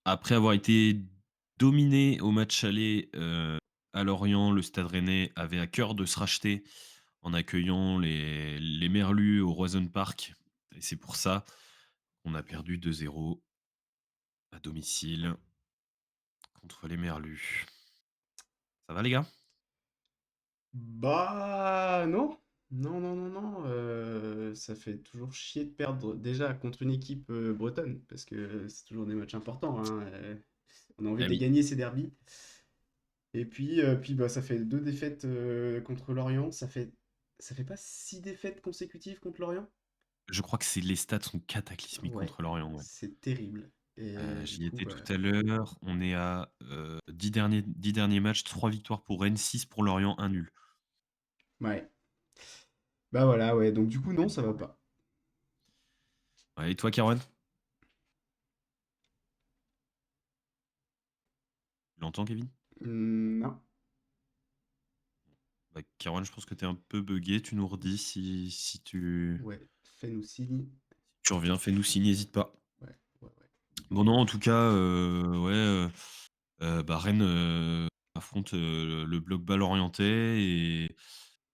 après avoir été dominé au match aller, à Lorient, le Stade Rennais avait à cœur de se racheter en accueillant les Merlus au Roison Park et c'est pour ça qu'on a perdu 2-0 à domicile contre les Merlus. Ça va les gars? Bah non, non, non, non, non. Ça fait toujours chier de perdre déjà contre une équipe bretonne, parce que c'est toujours des matchs importants, hein. On a envie Eh de les oui, gagner ces derbies. Et puis bah, ça fait deux défaites contre Lorient. Ça fait pas six défaites consécutives contre Lorient? je crois que c'est les stats sont cataclysmiques Ouais, contre Lorient, ouais. c'est terrible. Et du J'y coup, étais bah, tout à l'heure, on est à, 10 derniers matchs, 3 victoires pour Rennes, 6 pour Lorient, un nul. ouais. Bah voilà, ouais. Donc du coup, non, ça va pas. Ouais, et toi Caron? Tu l'entends Kevin? Non. Bah, Caron, je pense que tu es un peu buggé, tu nous redis si Ouais, fais-nous signe. tu reviens, fais-nous signe, n'hésite pas. Ouais, ouais, ouais. Bon non, en tout cas, ouais, bah, Rennes, affronte, le bloc balle orienté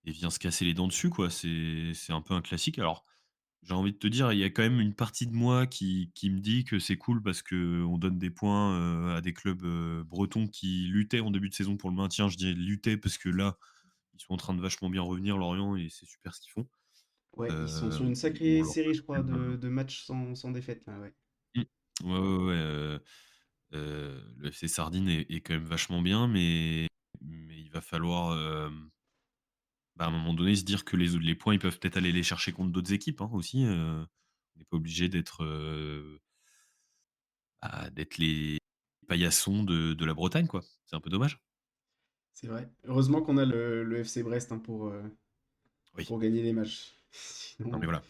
et vient se casser les dents dessus, quoi. C'est un peu un classique. Alors, j'ai envie de te dire, il y a quand même une partie de moi qui me dit que c'est cool parce qu'on donne des points, à des clubs, bretons qui luttaient en début de saison pour le maintien. Je dis luttaient parce que là, ils sont en train de vachement bien revenir, Lorient, et c'est super ce qu'ils font. Ouais, ils sont sur une On sacrée leur série, doit je crois, quand même, de matchs sans défaite, là, ouais. mmh. Ouais, ouais, ouais, le FC Sardine est quand même vachement bien, mais il va falloir, bah, à un moment donné, se dire que les points, ils peuvent peut-être aller les chercher contre d'autres équipes, hein, aussi, on n'est pas obligé d'être, d'être les paillassons de la Bretagne, quoi. C'est un peu dommage. C'est vrai. Heureusement qu'on a le FC Brest, hein, Oui, pour gagner les matchs. non, mais Sinon, voilà.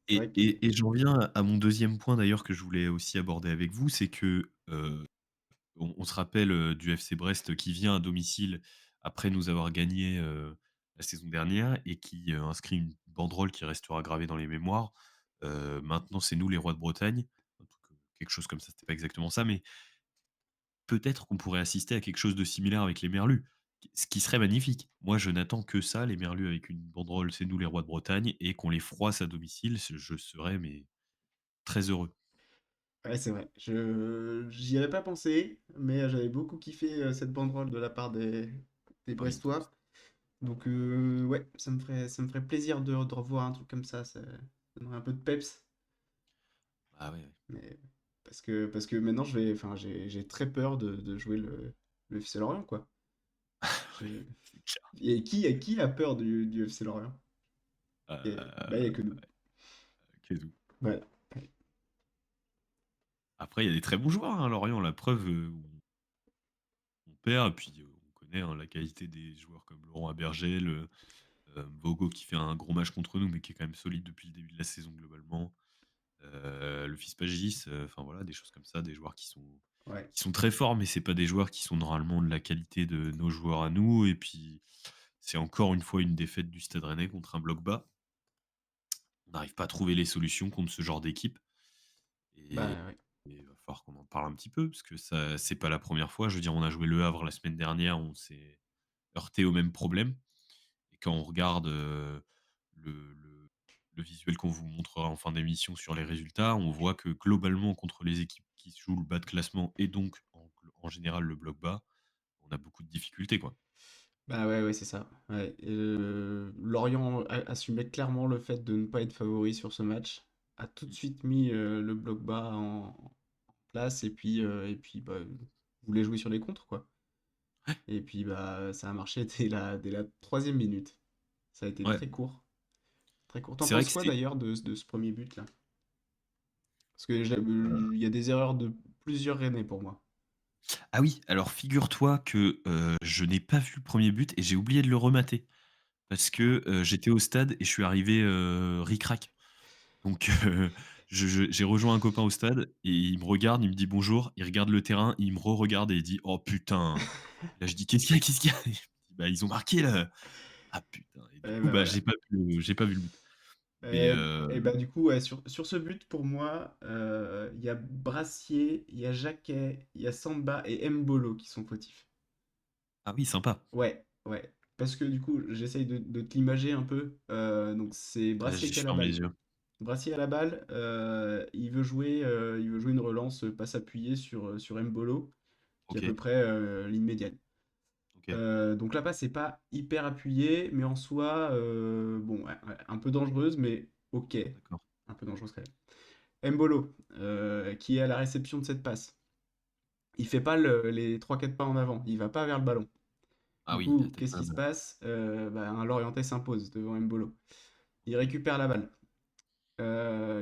c'est Et vrai que... et et j'en viens à mon deuxième point d'ailleurs que je voulais aussi aborder avec vous, c'est que, on se rappelle, du FC Brest qui vient à domicile après nous avoir gagné, la saison dernière et qui, inscrit une banderole qui restera gravée dans les mémoires. Maintenant, c'est nous les rois de Bretagne. Un truc, quelque chose comme ça, c'était pas exactement ça, mais peut-être qu'on pourrait assister à quelque chose de similaire avec les Merlus, ce qui serait magnifique. Moi, je n'attends que ça, les Merlus avec une banderole «C'est nous les rois de Bretagne» et qu'on les froisse à domicile, je serais mais très heureux. Ouais, c'est vrai. J'y avais pas pensé, mais j'avais beaucoup kiffé cette banderole de la part des Ah oui, Brestois. Donc, ouais, ça me ferait plaisir de revoir un truc comme ça donnerait un peu de peps. ah ouais, ouais. Mais parce que maintenant, enfin, j'ai très peur de jouer le FC Lorient, quoi. Ouais, Je- c'est clair. Et qui a peur du FC Lorient? Bah, il n'y a que nous. Kézou. Voilà. Après, il y a des très bons joueurs, hein, Lorient, la preuve, on perd et puis, on connaît, hein, la qualité des joueurs comme Laurent Abergel, Bogo qui fait un gros match contre nous, mais qui est quand même solide depuis le début de la saison globalement. Le fils Pagis, enfin voilà, des choses comme ça, des joueurs Ouais. qui sont très forts, mais c'est pas des joueurs qui sont normalement de la qualité de nos joueurs à nous. Et puis, c'est encore une fois une défaite du Stade Rennais contre un bloc bas. On n'arrive pas à trouver les solutions contre ce genre d'équipe. Et Bah, ouais. il va falloir qu'on en parle un petit peu, parce que ça, c'est pas la première fois. Je veux dire, on a joué Le Havre la semaine dernière, on s'est heurté au même problème. Et quand on regarde le, le visuel qu'on vous montrera en fin d'émission sur les résultats, on voit que globalement, contre les équipes qui jouent le bas de classement et donc en général le bloc bas, on a beaucoup de difficultés, quoi. Bah, ouais, ouais, c'est ça. Ouais. Lorient assumait clairement le fait de ne pas être favori sur ce match. A tout de Mm. suite mis le bloc bas en place et puis bah, voulait jouer sur les contres, quoi. Et puis bah ça a marché dès la troisième minute. Ça a été Ouais, très court. Très court. T'en c'est vrai penses que quoi c'est. d'ailleurs de ce premier but là? Parce que il y a des erreurs de plusieurs Rennais pour moi. Ah oui, alors figure-toi que je n'ai pas vu le premier but et j'ai oublié de le remater parce que j'étais au stade et je suis arrivé ric-rac. Donc, j'ai rejoint un copain au stade et il me regarde, il me dit: «Bonjour», il regarde le terrain, il me re-regarde et il dit: «Oh putain!» Là, je dis: «Qu'est-ce qu'il y a? Qu'est-ce qu'il y a?» Il me dit: «Bah, ils ont marqué là». Ah putain, et du Et coup, bah bah, voilà. j'ai pas vu le but. Mais, Et bah, du coup, ouais, sur ce but, pour moi, il y a Brassier, il y a Jacquet, il y a Samba et Mbolo qui sont fautifs. ah oui, sympa. Ouais, ouais. Parce que du coup, j'essaye de te l'imager un peu. Donc c'est Ah, Brassier j'ai qui a la fermé balle. les yeux. Brassier a la balle, il veut jouer une relance passe appuyée sur Mbolo, qui est à peu OK, près ligne médiane. OK, Donc la passe n'est pas hyper appuyée, mais en soi, bon, ouais, ouais, un peu dangereuse, mais ok. d'accord. Un peu dangereuse quand même. Mbolo, qui est à la réception de cette passe. Il fait pas les 3-4 pas en avant, il va pas vers le ballon. Ah Du oui, coup, tu qu'est-ce quand qui se même, passe? Bah, un Lorientais s'impose devant Mbolo. Il récupère la balle.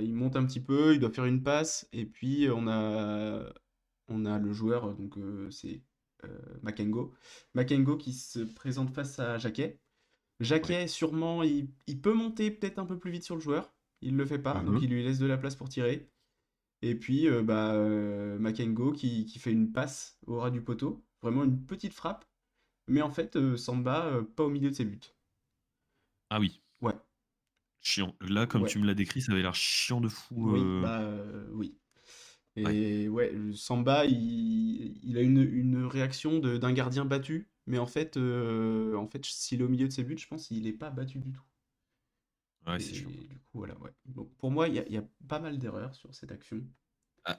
Il monte un petit peu, il doit faire une passe, et puis on a le joueur, donc c'est Makengo. Makengo qui se présente face à Jacquet. ouais. Jacquet, sûrement, il peut monter peut-être un peu plus vite sur le joueur. Il le fait pas, donc Mmh. il lui laisse de la place pour tirer. Et puis, bah, Makengo qui fait une passe au ras du poteau. Vraiment une petite frappe. Mais en fait, Samba, pas au milieu de ses buts. Ah oui, Ouais, chiant. Là, comme ouais. tu me l'as décrit, ça avait l'air chiant de fou, Oui, bah, oui. ouais. Et ouais, Samba, il a une réaction d'un gardien battu. Mais en fait, s'il est au milieu de ses buts, je pense qu'il est pas battu du tout. Ouais, c'est chiant. Et du coup, voilà, ouais. Donc pour moi, il y a pas mal d'erreurs sur cette action.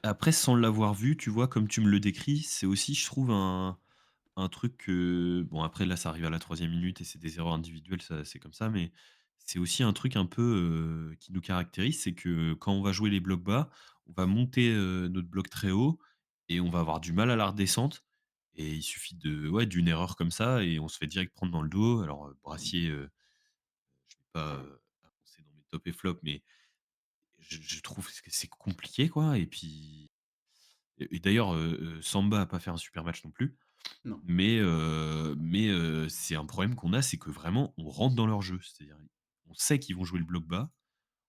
Après, sans l'avoir vu, tu vois, comme tu me le décris, c'est aussi, je trouve, un truc que bon, après là, ça arrive à la 3e minute et c'est des erreurs individuelles, ça c'est comme ça, mais c'est aussi un truc un peu, qui nous caractérise, c'est que quand on va jouer les blocs bas, on va monter, notre bloc très haut et on va avoir du mal à la redescente et il suffit de ouais, d'une erreur comme ça et on se fait direct prendre dans le dos. Alors, Brassier, je vais pas, avancer dans mes tops et flops, mais je trouve que c'est compliqué, quoi et puis et d'ailleurs, Samba a pas fait un super match non plus. Non. Mais c'est un problème qu'on a, c'est que vraiment on rentre dans leur jeu. C'est-à-dire, on sait qu'ils vont jouer le bloc bas,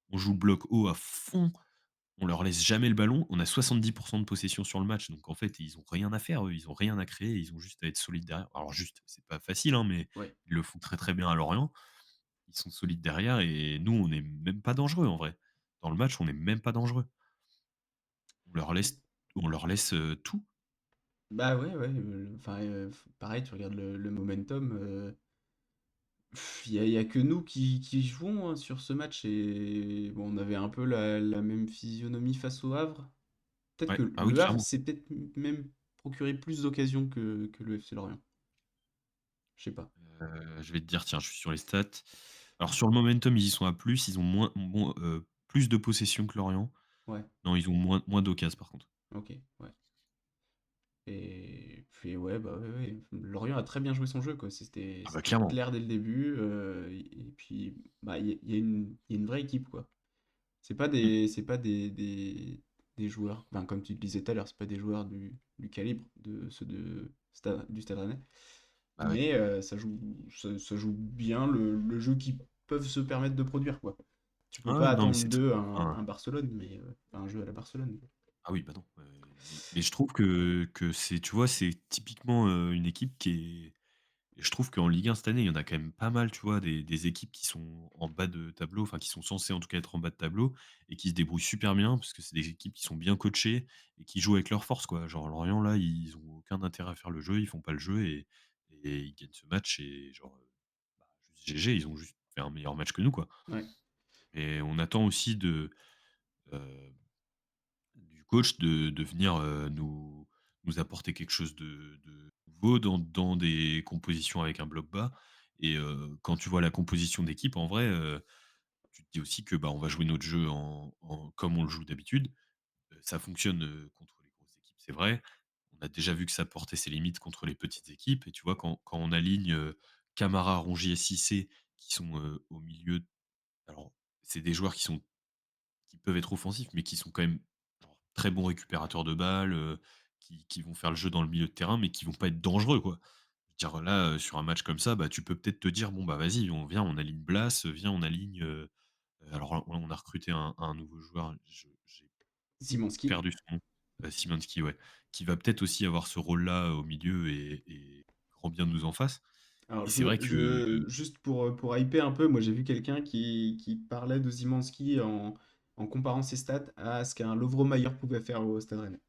on joue le bloc haut à fond, on leur laisse jamais le ballon. On a 70 de possession sur le match, donc en fait, ils ont rien à faire eux, ils ont rien à créer, ils ont juste à être solides derrière. Alors juste, c'est pas facile, hein, mais Ouais. ils le font très, très bien à Lorient. Ils sont solides derrière et nous, on n'est même pas dangereux en vrai. Dans le match, on n'est même pas dangereux. On leur laisse, tout. Bah ouais, ouais. Enfin, pareil, tu regardes le momentum. Il y a que nous qui jouons hein, sur ce match. Et bon, on avait un peu la même physionomie face au Havre. Peut-être Ouais, que ah oui, le Havre clairement. s'est peut-être même procuré plus d'occasions que le FC Lorient. Je sais pas. Je vais te dire, tiens, je suis sur les stats. Alors sur le momentum, ils y sont à plus, ils ont plus de possession que Lorient. Ouais, Non, ils ont moins d'occasions par contre. ok, ouais. Et puis ouais, bah ouais, ouais. Lorient a très bien joué son jeu, quoi. C'était Ah bah c'était clairement. clair dès le début. Et puis, bah, il y a une vraie équipe, quoi. Mmh. C'est pas des joueurs, enfin, comme tu le disais tout à l'heure, c'est pas des joueurs du calibre de ceux du Stade Rennais. Bah ouais. Mais ça joue bien le jeu qu'ils peuvent se permettre de produire, quoi. Tu peux Ah pas ouais, non mais attendre c'est d'eux enfin, un Barcelone, mais enfin, un jeu à la Barcelone. ah oui, bah non, mais je trouve que c'est tu vois, c'est typiquement, une équipe qui est je trouve qu'en Ligue 1 cette année, il y en a quand même pas mal, tu vois, des équipes qui sont en bas de tableau, enfin qui sont censées en tout cas être en bas de tableau et qui se débrouillent super bien parce que c'est des équipes qui sont bien coachées et qui jouent avec leurs forces, quoi. Genre Lorient là, ils ont aucun intérêt à faire le jeu, ils font pas le jeu et ils gagnent ce match et genre, bah, juste GG, ils ont juste fait un meilleur match que nous, quoi. Ouais. Et on attend aussi heu, du coach de venir, nous apporter quelque chose de nouveau dans des compositions avec un bloc bas et quand tu vois la composition d'équipe en vrai, tu te dis aussi que, bah, on va jouer notre jeu en comme on le joue d'habitude. Ça fonctionne, contre les grosses équipes, c'est vrai. On a déjà vu que ça portait ses limites contre les petites équipes et tu vois quand on aligne, Camara, Rongier, Cissé qui sont, au milieu alors c'est des joueurs qui peuvent être offensifs, mais qui sont quand même genre très bons récupérateurs de balles, qui vont faire le jeu dans le milieu de terrain, mais qui vont pas être dangereux, quoi. Je veux dire là, sur un match comme ça, bah, tu peux peut-être te dire: «Bon, bah, vas-y, on aligne Blas, viens, on aligne», alors là, on a recruté un nouveau joueur, j'ai Zimanski. perdu son nom, Szymański, ouais, qui va peut-être aussi avoir ce rôle-là, au milieu et grand bien nous en fasse. Alors et c'est vrai que juste pour hyper un peu, moi j'ai vu quelqu'un qui parlait de Szymański en comparant ses stats à ce qu'un Lovro Mayer pouvait faire au Stade Rennais.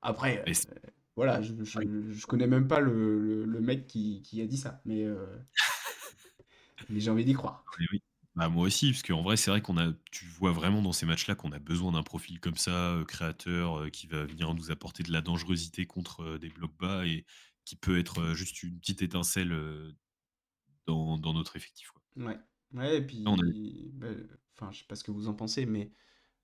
oh putain, Après, mais c'est voilà, vrai que je connais même pas le mec qui a dit ça, mais j'ai envie d'y croire. oui, oui. Bah, moi aussi, parce qu'en vrai, c'est vrai qu'on a tu vois vraiment dans ces matchs-là qu'on a besoin d'un profil comme ça, créateur, qui va venir nous apporter de la dangerosité contre, des blocs bas et qui peut être, juste une petite étincelle, dans notre effectif, quoi. Ouais. Ouais, et Là, on a puis, enfin, je sais pas ce que vous en pensez, mais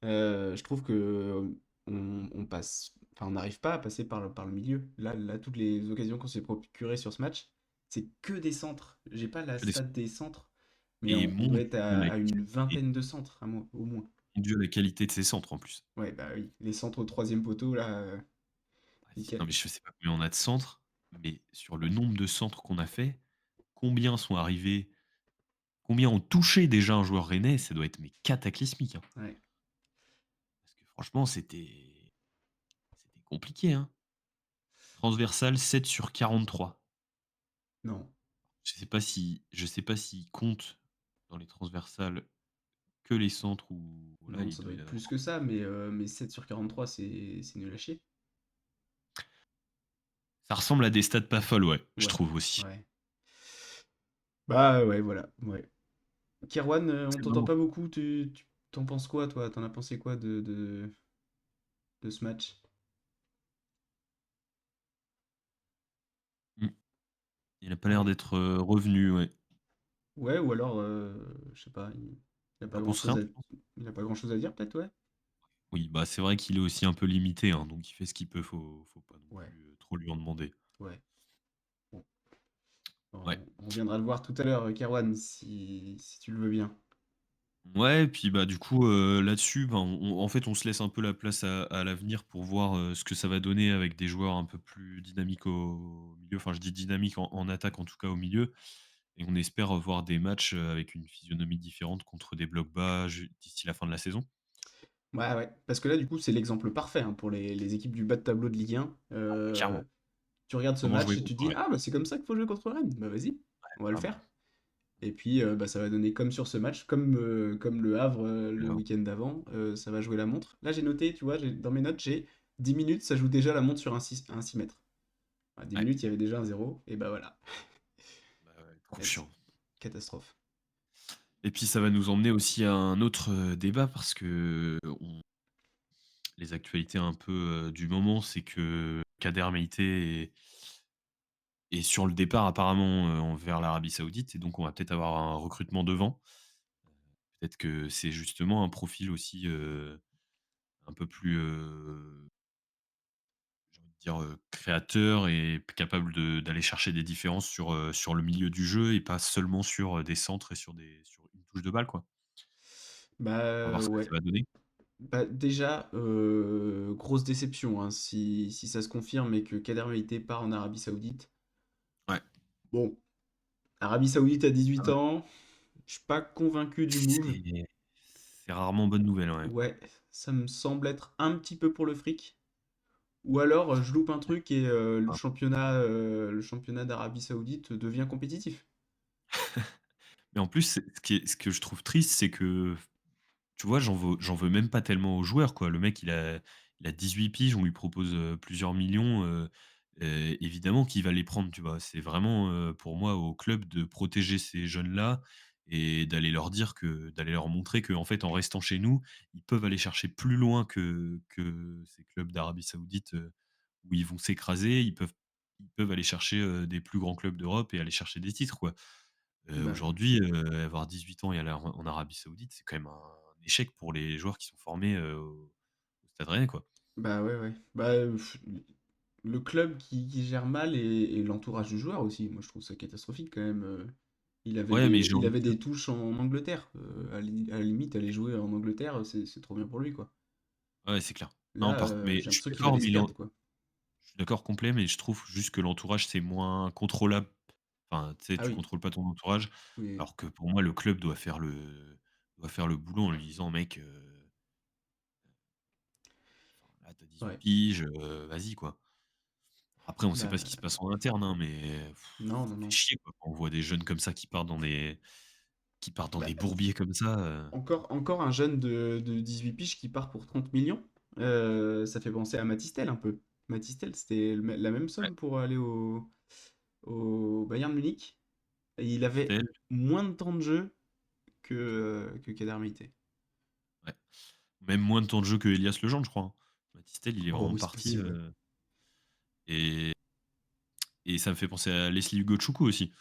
je trouve que on passe, enfin, on n'arrive pas à passer par le milieu. Là, toutes les occasions qu'on s'est procurées sur ce match, c'est que des centres. J'ai pas la que des stat des centres, mais et on mon doit Dieu, être la à une qualité vingtaine de centres, au moins. mon Dieu, la qualité de ces centres, en plus. Ouais, bah oui, les centres au troisième poteau, là, Ouais, si, non, nickel. mais je sais pas combien on a de centres, mais sur le nombre de centres qu'on a fait, combien sont arrivés, combien ont touché déjà un joueur rennais, ça doit être mais cataclysmique, hein. Ouais, Parce que franchement, c'était compliqué, hein. Transversal 7 sur 43. non, Je sais pas s'ils comptent dans les transversales que les centres ou là, non, il ça doit doit y être avoir plus que ça, mais 7 sur 43, c'est nul à chier. ça ressemble à des stats pas folles, ouais, je Ouais, trouve aussi. ouais. Bah ouais, voilà, ouais. Kerwan, on C'est t'entend marrant. pas beaucoup, t'en penses quoi, toi? T'en as pensé quoi de ce match? Mmh. Il a pas l'air Ouais. d'être, revenu, ouais. Ouais, ou alors, je sais pas, il a Il pas en pense rien, tu penses? il a pas grand-chose à dire, peut-être, ouais? Oui, bah, c'est vrai qu'il est aussi un peu limité, hein, donc il fait ce qu'il peut, faut pas non Ouais, plus, trop lui en demander. ouais. Bon, Ouais. on viendra le voir tout à l'heure, Kerwan, si tu le veux bien. Ouais, et puis, bah, du coup, là-dessus, ben, en fait, on se laisse un peu la place à l'avenir pour voir, ce que ça va donner avec des joueurs un peu plus dynamiques au milieu. Enfin, je dis dynamique en attaque, en tout cas au milieu, et on espère voir des matchs, avec une physionomie différente contre des blocs bas d'ici la fin de la saison. Ouais, ouais, parce que là, du coup, c'est l'exemple parfait, hein, pour les équipes du bas de tableau de Ligue 1. Clairement. Tu regardes ce Comment match jouer et tu te contre dis, Rennes? ah, bah c'est comme ça qu'il faut jouer contre Rennes. Bah vas-y, on va le Vraiment. faire. Et puis, bah, ça va donner comme sur ce match, comme le Havre le Alors, week-end d'avant, ça va jouer la montre. Là, j'ai noté, tu vois, dans mes notes, j'ai 10 minutes, ça joue déjà la montre sur un 6 mètres. À 10 ouais, minutes, il y avait déjà un zéro, et bah voilà. bah, ouais, trop Là, c'est chiant. catastrophe. Et puis ça va nous emmener aussi à un autre, débat parce que les actualités un peu, du moment, c'est que Kader Meïté est sur le départ apparemment, vers l'Arabie Saoudite et donc on va peut-être avoir un recrutement devant. Peut-être que c'est justement un profil aussi, un peu plus, j'ai envie de dire, créateur et capable d'aller chercher des différences sur le milieu du jeu et pas seulement sur, des centres et sur une touche de balle, quoi. On va voir Bah ce que ça ouais. va donner. Bah déjà, grosse déception, hein, si ça se confirme et que Kader Meïté part en Arabie Saoudite. Ouais. Bon, Arabie Saoudite à Ah 18 bah, ans, je suis pas convaincu du move. c'est rarement bonne nouvelle, ouais. Ouais, ça me semble être un petit peu pour le fric. Ou alors, je loupe un truc et le championnat d'Arabie Saoudite devient compétitif. Mais en plus, ce que je trouve triste, c'est que, tu vois, j'en veux même pas tellement aux joueurs, quoi. Le mec, il a 18 piges, on lui propose, plusieurs millions, évidemment qu'il va les prendre, tu vois? C'est vraiment, pour moi, au club de protéger ces jeunes-là et d'aller leur montrer qu'en fait, en restant chez nous, ils peuvent aller chercher plus loin que ces clubs d'Arabie Saoudite, où ils vont s'écraser. Ils peuvent aller chercher, des plus grands clubs d'Europe et aller chercher des titres, quoi. Bah, Aujourd'hui, avoir 18 ans et aller en Arabie Saoudite, c'est quand même un échec pour les joueurs qui sont formés, au Stade Rennais, quoi. bah ouais, ouais. Bah, le club qui gère mal et l'entourage du joueur aussi. Moi, je trouve ça catastrophique quand même. Ouais, mais j'ai Il envie avait de dire des touches en Angleterre. À la limite, aller jouer en Angleterre, c'est trop bien pour lui, quoi. ouais, c'est clair. Non, Là, par mais j'ai je suis l'impression qu'il va d'accord, les mais perdre, quoi. je suis d'accord complet, mais je trouve juste que l'entourage, c'est moins contrôlable. Enfin, tu sais, Ah tu oui, contrôles pas ton entourage, oui, oui. alors que pour moi, le club doit faire le boulot en lui disant: «Mec, enfin, là, tu as 18 Ouais. piges, vas-y, quoi». Après, on sait pas ce qui se Bah, passe en interne, hein, mais non, ça non, fait non. chier, quoi, quand on voit des jeunes comme ça qui partent dans Bah, des bourbiers comme ça, encore un jeune de 18 piges qui part pour 30 millions. Ça fait penser à Matistel un peu. Matistel, c'était la même ouais, somme pour aller au Bayern Munich. Et il avait Stel, moins de temps de jeu que Kader Meite. ouais. Même moins de temps de jeu que Elias Legendre, je crois, hein. Mathys il est Oh vraiment oui, c'est parti, possible. et ça me fait penser à Leslie Ugochukwu aussi.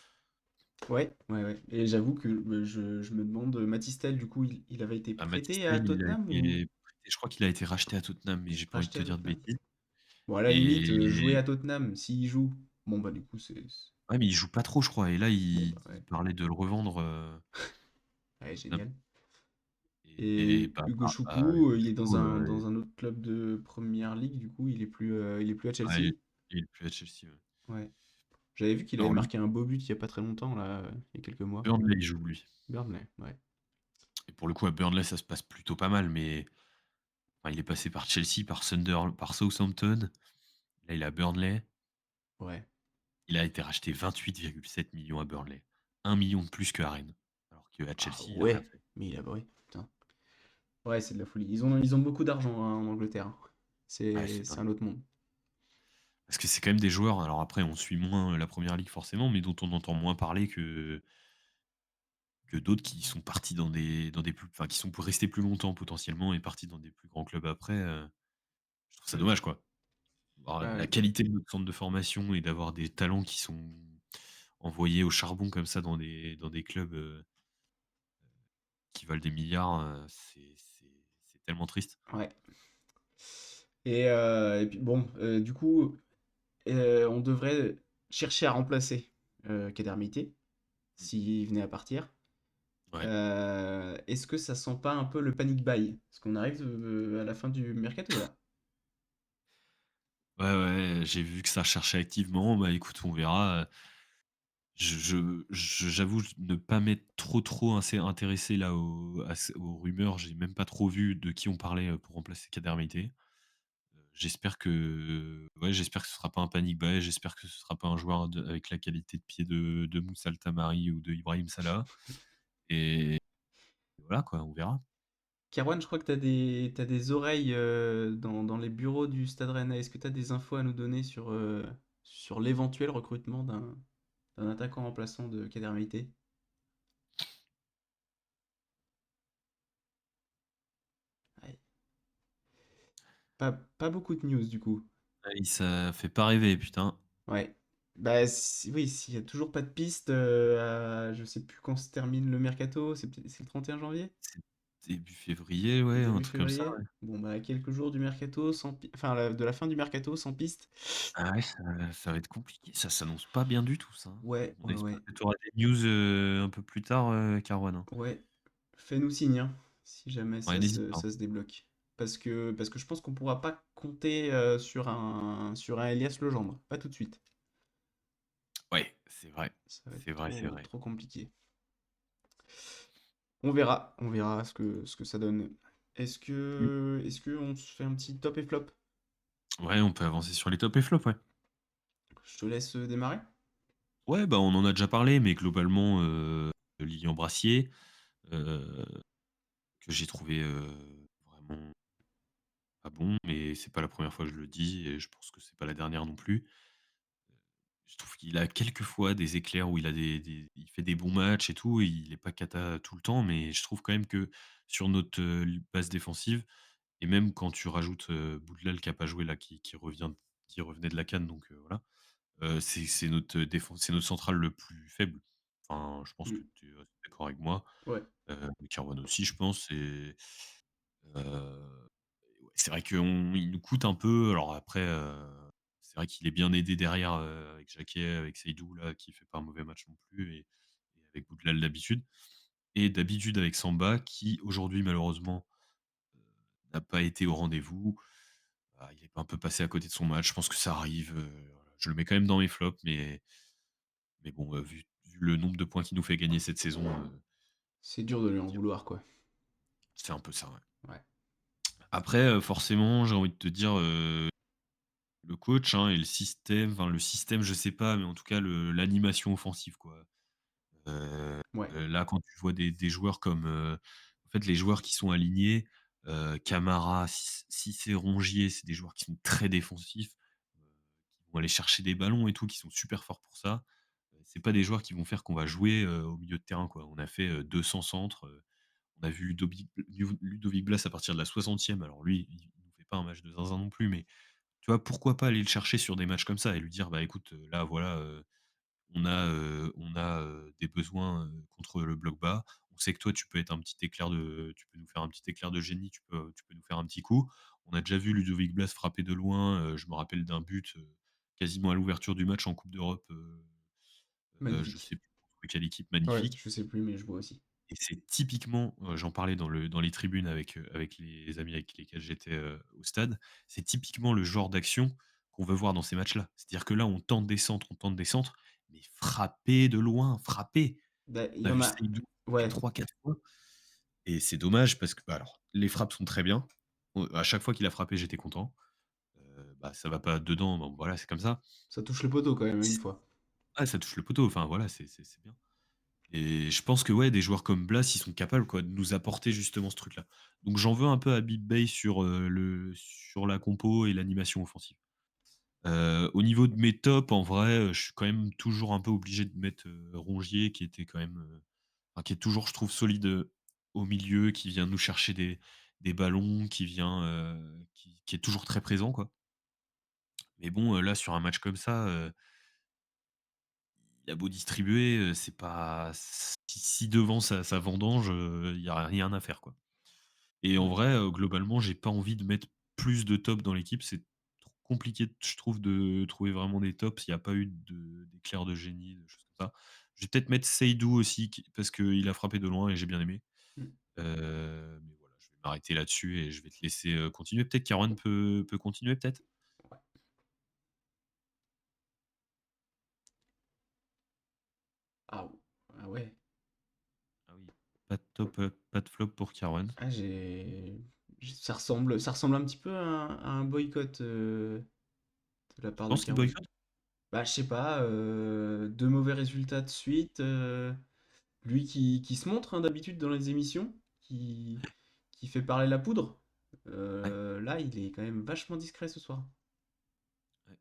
Ouais, ouais, ouais. Et j'avoue que je me demande, Matistel, du coup, il avait été Ah, prêté à Mathys il a Tottenham ou été prêté, je crois qu'il a été racheté à Tottenham, mais j'ai pas envie de racheté te à dire de Tottenham? bêtises. Bon, à la limite, jouer Et à Tottenham, s'il joue, bon, bah, du coup, ouais, mais il joue pas trop, je crois, et là, bon, bah, il ouais, parlait de le revendre, à ouais, Tottenham, génial. et Et Hugo Choukou, il est Ugochukwu, dans un autre club de Première Ligue, du coup, il est plus à ouais, Chelsea. il est plus à Chelsea, ouais. Ouais. J'avais vu qu'il avait Alors lui, marqué un beau but il y a pas très longtemps, là, il y a quelques mois. Burnley, il joue lui, Burnley, ouais. et pour le coup, à Burnley, ça se passe plutôt pas mal, mais enfin, il est passé par Chelsea, par Southampton, là, il est à Burnley. Ouais. Il a été racheté 28,7 millions à Burnley. 1 million de plus qu'à Rennes. Alors qu'à Ah Chelsea, il a rien ouais, fait. mais il a ouais, putain. Ouais, c'est de la folie. Ils ont beaucoup d'argent hein, en Angleterre, hein. Ouais, c'est C'est dingue. un autre monde. Parce que c'est quand même des joueurs, alors après, on suit moins la première ligue forcément, mais dont on entend moins parler que d'autres qui sont partis dans des plus, enfin, qui sont pour rester plus longtemps potentiellement et partis dans des plus grands clubs après. Je trouve ça Mm. dommage, quoi. Alors, Bah la ouais. qualité de notre centre de formation et d'avoir des talents qui sont envoyés au charbon comme ça dans des clubs qui valent des milliards, c'est tellement triste. Ouais. Et puis bon, du coup, on devrait chercher à remplacer Kader Meite s'il venait à partir. Ouais. Est-ce que ça sent pas un peu le panic buy? Parce qu'on arrive à la fin du mercato là. Ouais, ouais, j'ai vu que ça cherchait activement. Bah, écoute, on verra. J'avoue ne pas m'être trop assez intéressé là aux rumeurs. J'ai même pas trop vu de qui on parlait, pour remplacer Kader Meïté. J'espère que ce sera pas un panic buy. J'espère que ce sera pas un joueur avec la qualité de pied de Moussa Tamari ou de Ibrahim Salah, et voilà quoi, on verra. Kerwan, je crois que t'as des oreilles dans les bureaux du Stade Rennais. Est-ce que tu as des infos à nous donner sur l'éventuel recrutement d'un attaquant remplaçant de Kader Meite? Ouais. Pas beaucoup de news du coup. Et ça fait pas rêver, putain. Ouais. Bah oui, s'il y a toujours pas de piste, je sais plus quand se termine le mercato, c'est le 31 janvier? C'est début février, ouais, un Début truc comme ça, février? ouais. Bon bah à quelques jours du mercato, enfin de la fin du mercato sans piste. Ah ouais, ça va être compliqué, ça s'annonce pas bien du tout ça, hein. Ouais, On ouais, espère ouais. que tu auras des news, un peu plus tard, Karwan, hein. Ouais, fais-nous signe, hein, si jamais Ouais, n'hésite pas, hein. ça se débloque. Parce que je pense qu'on pourra pas compter sur un Elias Legendre, pas tout de suite. Ouais, c'est vrai. Ça va être C'est vrai, c'est vrai. trop compliqué. On verra ce que ça donne. Mmh. Est-ce que on se fait un petit top et flop? Ouais, on peut avancer sur les tops et flops, ouais. Je te laisse démarrer. Ouais, bah, on en a déjà parlé, mais globalement, Lilian Brassier, heu, que j'ai trouvé, vraiment pas bon, mais c'est pas la première fois que je le dis et je pense que c'est pas la dernière non plus. Je trouve qu'il a quelques fois des éclairs où il fait des bons matchs et tout, et il est pas cata tout le temps, mais je trouve quand même que sur notre, base défensive, et même quand tu rajoutes, Boudlal qui a pas joué là, qui revenait de la CAN, donc voilà, c'est notre central le plus faible. Enfin, je pense que Mm. tu es d'accord avec moi, Ouais, Kerwan aussi, je pense, et ouais, c'est vrai qu'il nous coûte un peu. Alors après, c'est vrai qu'il est bien aidé derrière, avec Jacquet, avec Seydou là, qui fait pas un mauvais match non plus, et avec Boudlal d'habitude, et d'habitude avec Samba qui aujourd'hui malheureusement, n'a pas été au rendez-vous. Ah, il est un peu passé à côté de son match. Je pense que ça arrive, voilà. Je le mets quand même dans mes flops, mais bon, vu le nombre de points qu'il nous fait gagner cette saison, c'est dur de lui en vouloir, quoi. c'est un peu ça, ouais. Ouais. Après, forcément, j'ai envie de te dire, le coach, hein, et le système, je sais pas, mais en tout cas l'animation offensive, quoi. Heu Ouais, là, quand tu vois des joueurs comme, en fait, les joueurs qui sont alignés, Camara, Cissé, Rongier, c'est des joueurs qui sont très défensifs, qui vont aller chercher des ballons et tout, qui sont super forts pour ça. C'est pas des joueurs qui vont faire qu'on va jouer, au milieu de terrain, quoi. On a fait, 200 centres, on a vu Ludovic Blas à partir de la 60e. Alors lui, il nous fait pas un match de zinzin non plus, mais tu vois, pourquoi pas aller le chercher sur des matchs comme ça et lui dire: «Bah, écoute, là, voilà, des besoins, contre le bloc bas. On sait que toi, tu peux nous faire un petit éclair de génie, tu peux nous faire un petit coup. On a déjà vu Ludovic Blas frapper de loin, je me rappelle d'un but, quasiment à l'ouverture du match en coupe d'Europe, je magnifique. sais plus contre quelle équipe, Ouais, magnifique. je sais plus, mais je vois aussi. Et c'est typiquement, j'en parlais dans les tribunes avec les amis avec lesquels j'étais, au stade. C'est typiquement le genre d'action qu'on veut voir dans ces matchs-là. C'est-à-dire que là, on tente des centres, mais frapper de loin, frapper. Bah, il On y a en vu a Seydou frapper ouais, 3-4 fois et c'est dommage parce que, bah, alors, les frappes sont très bien. À chaque fois qu'il a frappé, j'étais content. Bah, ça va pas dedans, bon voilà, c'est comme ça. ça touche le poteau quand même une fois. Ah, ça touche le poteau, enfin voilà, c'est bien. Et je pense que ouais, des joueurs comme Blas, ils sont capables quoi, de nous apporter justement ce truc-là. Donc j'en veux un peu à Big Bay sur la compo et l'animation offensive. Au niveau de mes tops, en vrai, je suis quand même toujours un peu obligé de mettre, Rongier qui était quand même, enfin qui est toujours je trouve solide, au milieu, qui vient nous chercher des ballons, qui est toujours très présent quoi. Mais bon, là sur un match comme ça, il a beau distribuer, c'est pas si devant ça vendange, il y a rien à faire, quoi. Et en Ouais. vrai, globalement, j'ai pas envie de mettre plus de tops dans l'équipe. C'est trop compliqué, je trouve, de trouver vraiment des tops. Il y a pas eu d'éclairs de génie, de choses comme ça. Je vais peut-être mettre Seydou aussi qui parce qu'il a frappé de loin et j'ai bien aimé. Mmh. Mais voilà, je vais m'arrêter là-dessus et je vais te laisser, continuer. Peut-être Caron peut continuer, peut-être? Ouais. Ah ah ouais. Ah oui, pas de top, pas de flop pour Caron. Ah ça ressemble un petit peu à un boycott, de la Tu part de penses qu'il Caron. boycotte? Bah, je sais pas, 2 mauvais résultats de suite, lui qui se montre, hein, d'habitude dans les émissions, qui fait parler la poudre. Ouais, Là, il est quand même vachement discret ce soir. ouais,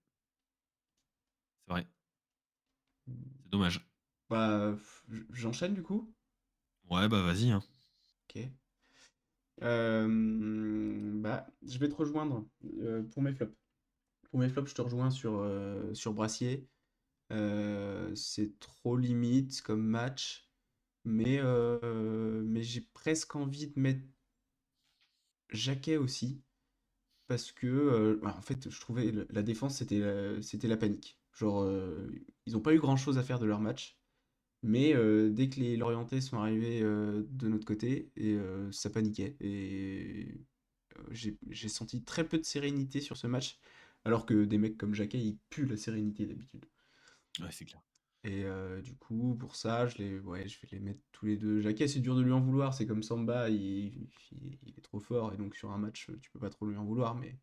c'est vrai, c'est dommage. Bah, j'enchaîne du coup? Ouais, bah, vas-y, hein. OK. Bah, je vais te rejoindre, pour mes flops. Pour mes flops, je te rejoins sur Brassier. C'est trop limite comme match, mais j'ai presque envie de mettre Jacquet aussi, parce que, bah, en fait, je trouvais la défense, c'était la panique. Genre, ils ont pas eu grand-chose à faire de leur match, mais dès que les Lorientais sont arrivés de notre côté, et ça paniquait. Et j'ai senti très peu de sérénité sur ce match, alors que des mecs comme Jacquet, ils puent la sérénité d'habitude. Ouais, c'est clair. Et du coup, pour ça, ouais, je vais les mettre tous les deux. Jacquet, c'est dur de lui en vouloir, c'est comme Samba, il est trop fort, et donc sur un match, tu peux pas trop lui en vouloir, mais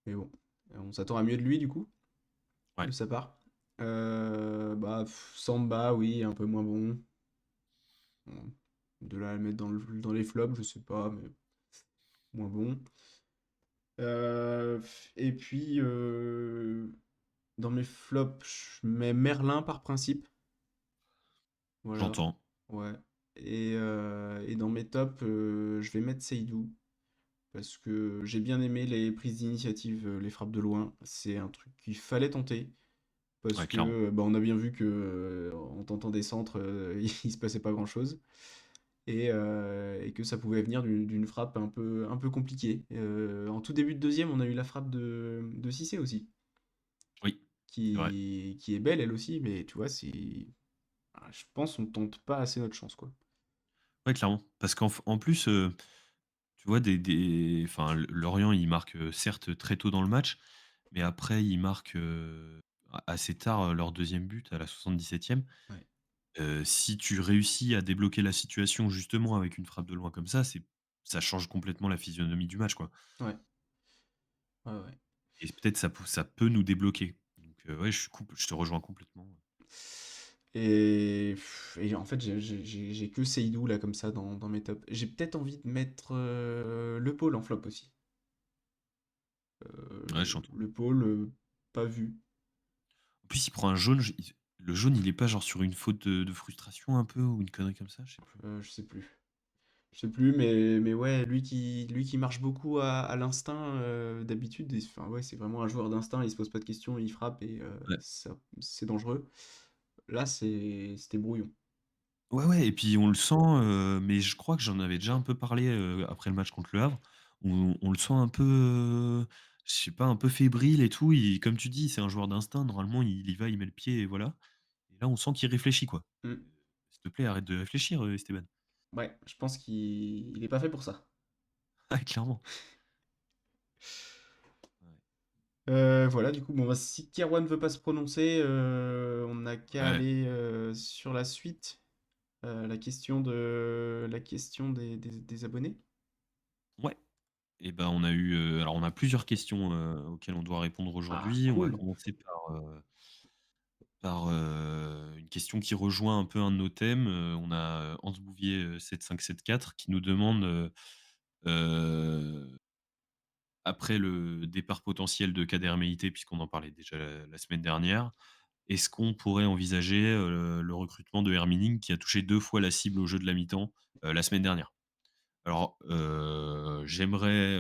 bon, on s'attend à mieux de lui, du coup, de Ouais. sa part. Bah, Samba, oui, un peu moins bon. Bon, de là à le mettre dans les flops, je sais pas, mais moins bon. Et puis, dans mes flops, je mets Merlin par principe. Voilà, J'entends. ouais. Et dans mes tops, je vais mettre Seydou, parce que j'ai bien aimé les prises d'initiative, les frappes de loin. C'est un truc qu'il fallait tenter, parce Ouais, que clairement. bah, on a bien vu que en tentant des centres, il se passait pas grand-chose. Et que ça pouvait venir d'une frappe un peu compliquée. En tout début de deuxième, on a eu la frappe de Cissé aussi, Oui, c'est vrai. qui est belle elle aussi, mais tu vois, je pense on tente pas assez notre chance, quoi. Ouais, clairement. Parce en plus, tu vois, enfin, Lorient, il marque, certes très tôt dans le match, mais après, il marque, assez tard, leur deuxième but à la 77e. Ouais, Si tu réussis à débloquer la situation justement avec une frappe de loin comme ça change complètement la physionomie du match, quoi. ouais, ouais, ouais. et peut-être ça peut nous débloquer. Donc ouais, je te rejoins complètement. Et en fait, j'ai que Seydou là comme ça dans mes tops. J'ai peut-être envie de mettre le pôle en flop aussi. Ouais, j'entends. Le pôle, pas vu. En plus, il prend un jaune, le jaune, il est pas genre sur une faute de frustration un peu ou une connerie comme ça? Je sais plus. Je sais plus. Je sais plus, mais ouais, lui qui marche beaucoup à l'instinct d'habitude, enfin ouais, c'est vraiment un joueur d'instinct, il se pose pas de questions, il frappe et Ouais. c'est dangereux. Là, c'était brouillon. Ouais, ouais et puis on le sent, mais je crois que j'en avais déjà un peu parlé, après le match contre Le Havre. On le sent un peu, je sais pas, un peu fébrile et tout. Comme tu dis, c'est un joueur d'instinct. Normalement, il y va, il met le pied et voilà. Et là, on sent qu'il réfléchit, quoi. Mm. S'il te plaît, arrête de réfléchir, Esteban. Ouais, je pense qu'il est pas fait pour ça. Ouais, clairement. Ouais. Voilà, du coup, bon, bah, si Kerwan veut pas se prononcer, on n'a qu'à Ouais. aller sur la suite. La question des abonnés. Ouais et ben, on a eu, alors on a plusieurs questions, auxquelles on doit répondre Ah, aujourd'hui. On va cool. commencer par, une question qui rejoint un peu un de nos thèmes. On a Hans Bouvier, 7574 qui nous demande, heu, après le départ potentiel de Kader Meïté, puisqu'on en parlait déjà la semaine dernière, est-ce qu'on pourrait envisager, le recrutement de Hermining qui a touché 2 fois la cible au jeu de la mi-temps, la semaine dernière? Alors, j'aimerais,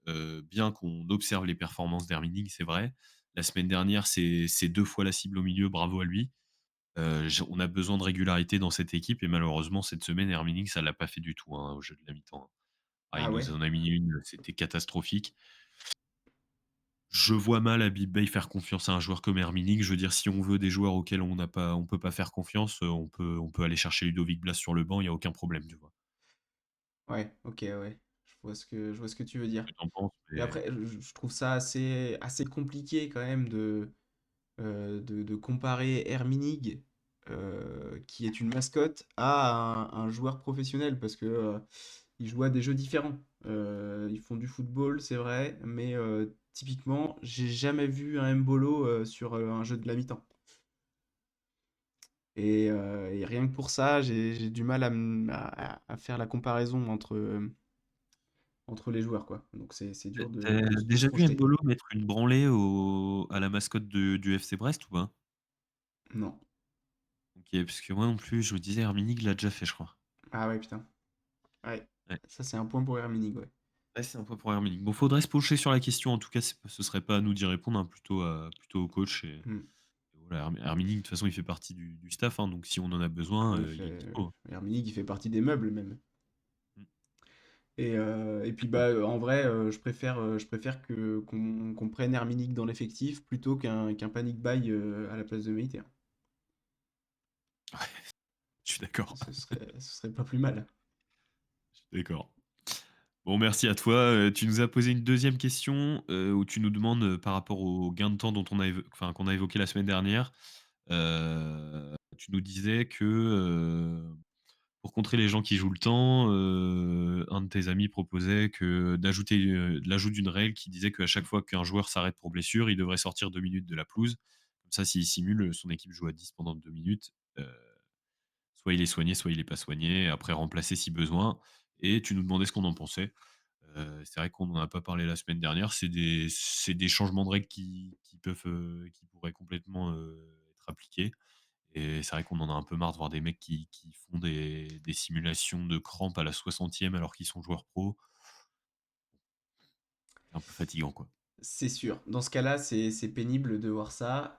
bien qu'on observe les performances d'Hermining, c'est vrai. La semaine dernière, c'est 2 fois la cible au milieu, bravo à lui. J On a besoin de régularité dans cette équipe et malheureusement cette semaine, Hermining, ça l'a pas fait du tout, hein, au jeu de la mi-temps. Ah, il Ah ouais? nous en a mis une, c'était catastrophique. Je vois mal Habib Beye faire confiance à un joueur comme Hermining. Je veux dire, si on veut des joueurs auxquels on peut pas faire confiance, on peut aller chercher Ludovic Blas sur le banc, il y a aucun problème, tu vois? Ouais, ok, ouais. Je vois ce que tu veux dire. Ce que tu en penses, Mais mais après, je trouve ça assez compliqué quand même de comparer Herminig, qui est une mascotte, à un joueur professionnel, parce que ils jouent à des jeux différents. Ils font du football, c'est vrai, mais typiquement, j'ai jamais vu un Mbolo sur un jeu de la mi-temps. Et rien que pour ça, j'ai du mal à faire la comparaison entre les joueurs, quoi. Donc c'est dur tu de se déjà vu projeter. Mbolo mettre une branlée à la mascotte du FC Brest ou pas? Non. OK, parce que moi non plus, je me disais Herminig l'a déjà fait, je crois. Ah ouais, putain. Ouais. Ouais. Ça, c'est un point pour Herminig, ouais. Ouais, c'est un peu pour Herminig. Bon, faudrait se pencher sur la question. En tout cas, ce serait pas à nous d'y répondre, hein, plutôt au coach et Hmm. voilà, Herminig, de toute façon, il fait partie du staff, hein, donc si on en a besoin, il est dispo, hein. Herminig, il fait partie des meubles, même. Mmh, Et puis, complètement. bah, en vrai, je préfère qu'on prenne Herminig dans l'effectif plutôt qu'un panic buy à la place de Meïté, hein. Ouais, je suis d'accord. Ce serait pas plus mal. Je suis d'accord. Bon, merci à toi. Tu nous as posé une deuxième question, où tu nous demandes, par rapport au gain de temps qu'on a évoqué la semaine dernière. Tu nous disais que, pour contrer les gens qui jouent le temps, un de tes amis proposait l'ajout d'une règle qui disait qu'à chaque fois qu'un joueur s'arrête pour blessure, il devrait sortir 2 minutes de la pelouse. Comme ça, s'il simule, son équipe joue à 10 pendant 2 minutes. Heu, Soit il est soigné, soit il est pas soigné, après remplacé si besoin et tu nous demandais ce qu'on en pensait. C'est vrai qu'on n'en a pas parlé la semaine dernière. C'est des changements de règles qui pourraient complètement, être appliqués et c'est vrai qu'on en a un peu marre de voir des mecs qui font des simulations de crampes à la 60e alors qu'ils sont joueurs pro. C'est un peu fatigant, quoi. C'est sûr. Dans ce cas-là, c'est pénible de voir ça.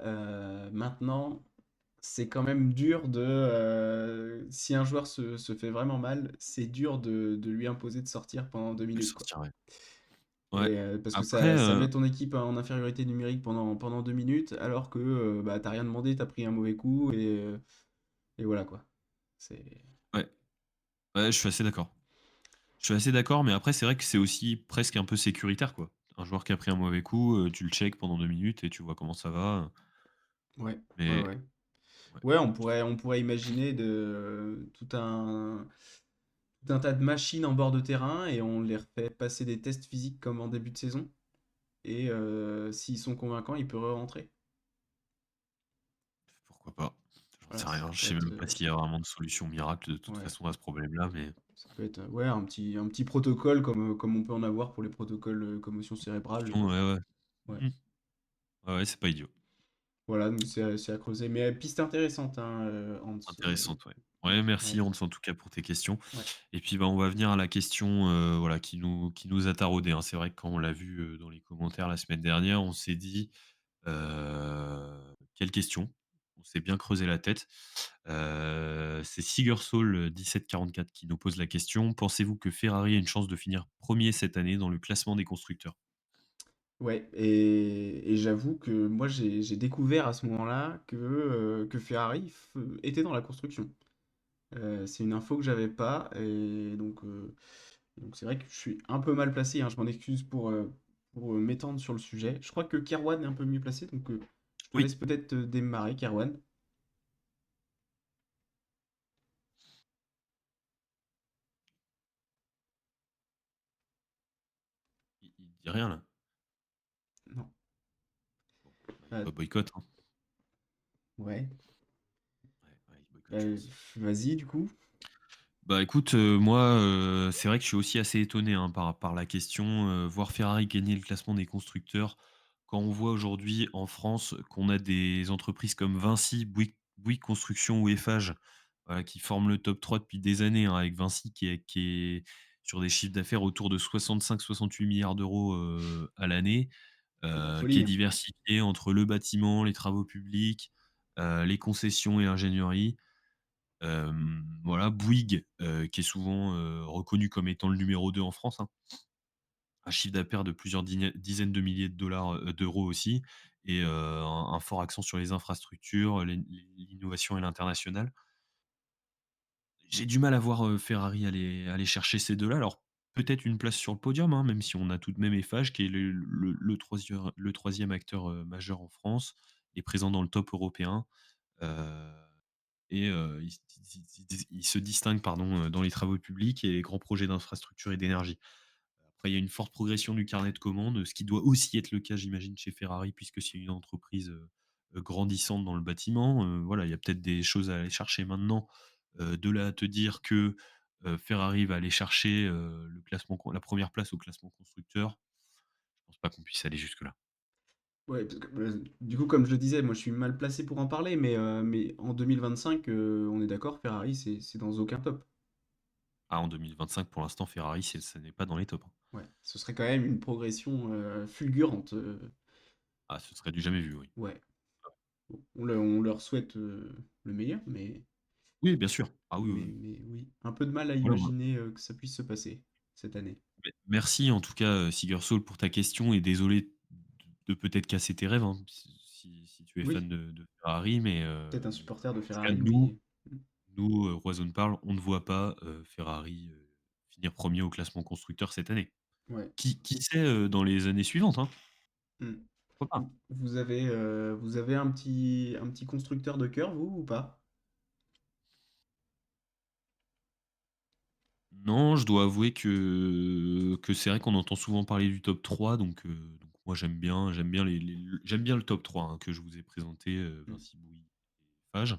Maintenant, c'est quand même dur si un joueur se fait vraiment mal, c'est dur de lui imposer de sortir pendant deux De le minutes, quoi. sortir, ouais. Ouais. Parce que Après, ça met ton équipe en infériorité numérique pendant 2 minutes, alors que bah, t'as rien demandé, t'as pris un mauvais coup, et voilà, quoi. C'est... ouais, ouais, je suis assez d'accord. Je suis assez d'accord, mais après, c'est vrai que c'est aussi presque un peu sécuritaire, quoi. Un joueur qui a pris un mauvais coup, tu le check pendant 2 minutes et tu vois comment ça va, Ouais, ouais, mais ouais. ouais. Ouais, on pourrait imaginer tout un tas de machines en bord de terrain et on les refait passer des tests physiques comme en début de saison. et s'ils sont convaincants, il peut re-rentrer. Pourquoi pas? J'en sais Voilà, ça rien, je peut sais être, même pas s'il y a vraiment de solution miracle de toute ouais, façon à ce problème-là, mais ça peut être, ouais, un petit protocole comme on peut en avoir pour les protocoles, commotion cérébrale, ouais, ouais. ouais. Mmh. Ouais, ouais, c'est pas idiot. Voilà, donc c'est à creuser. Mais piste intéressante, hein, Hans, Intéressante, ouais. Ouais, merci ouais, Hans, en tout cas pour tes questions. ouais. Et puis, bah, on va venir à la question, voilà, qui nous a taraudés, hein. C'est vrai que quand on l'a vu, dans les commentaires la semaine dernière, on s'est dit: «Quelle question?» On s'est bien creusé la tête. C'est Sigersoul, 1744 qui nous pose la question: «Pensez-vous que Ferrari a une chance de finir premier cette année dans le classement des constructeurs?» Ouais, et j'avoue que moi j'ai découvert à ce moment-là que Ferrari était dans la construction. C'est une info que j'avais pas, et donc c'est vrai que je suis un peu mal placé, hein, je m'en excuse pour m'étendre sur le sujet. Je crois que Kerwan est un peu mieux placé, donc je te Oui, laisse peut-être démarrer, Kerwan. il dit rien là. Non. Bon, bah, Euh, boycott, hein. ouais. Ouais, ouais, il boycotte, je pense. Vas-y, du coup. Bah, écoute, moi, c'est vrai que je suis aussi assez étonné, hein, par la question, voir Ferrari gagner le classement des constructeurs, quand on voit aujourd'hui en France qu'on a des entreprises comme Vinci, Bouygues Construction ou Eiffage, voilà, qui forment le top 3 depuis des années, hein, avec Vinci qui est sur des chiffres d'affaires autour de 65-68 milliards d'euros à l'année, C'est de la qui folie, est hein. diversifié entre le bâtiment, les travaux publics, les concessions et l'ingénierie. Voilà, Bouygues, qui est souvent, reconnu comme étant le numéro 2 en France, hein. Un chiffre d'affaires de plusieurs dizaines de milliers de dollars, d'euros aussi, et un fort accent sur les infrastructures, l'innovation et l'international. J'ai du mal à voir, Ferrari aller chercher ces 2 là. Alors peut-être une place sur le podium, hein, même si on a tout de même Eiffage qui est le 3e acteur, majeur en France et présent dans le top européen. Heu et il se distingue, pardon, dans les travaux publics et les grands projets d'infrastructure et d'énergie. Après, il y a une forte progression du carnet de commandes, ce qui doit aussi être le cas, j'imagine, chez Ferrari, puisque c'est une entreprise, grandissante dans le bâtiment. Voilà, il y a peut-être des choses à aller chercher maintenant. De là à te dire que, Ferrari va aller chercher, la première place au classement constructeur, je pense pas qu'on puisse aller jusque-là. Ouais, parce que, du coup, comme je le disais, moi je suis mal placé pour en parler, mais en 2025, on est d'accord, Ferrari, c'est dans aucun top. Ah, en 2025, pour l'instant, Ferrari, ça n'est pas dans les tops, hein. Ouais, ce serait quand même une progression fulgurante. Ah, ce serait du jamais vu, oui. Ouais, on leur souhaite le meilleur, Oui, bien sûr. Ah oui, oui, oui. mais oui, un peu de mal à Voilà, imaginer que ça puisse se passer cette année. merci en tout cas, Sigersol, pour ta question, et désolé de peut-être casser tes rêves, hein, si tu es fan Oui, de Ferrari, mais peut-être un mais supporter de en tout cas Ferrari, nous oui. Mm. nous, Roison Parle, on ne voit pas, Ferrari, finir premier au classement constructeur cette année. Ouais. Qui sait, dans les années suivantes, hein? Mm. Pourquoi pas? Vous avez un petit constructeur de cœur, vous, ou pas? Non, je dois avouer que c'est vrai qu'on entend souvent parler du top 3, donc moi j'aime bien j'aime bien le top 3, hein, que je vous ai présenté, Mm. Vinci, Bouygues et Eiffage.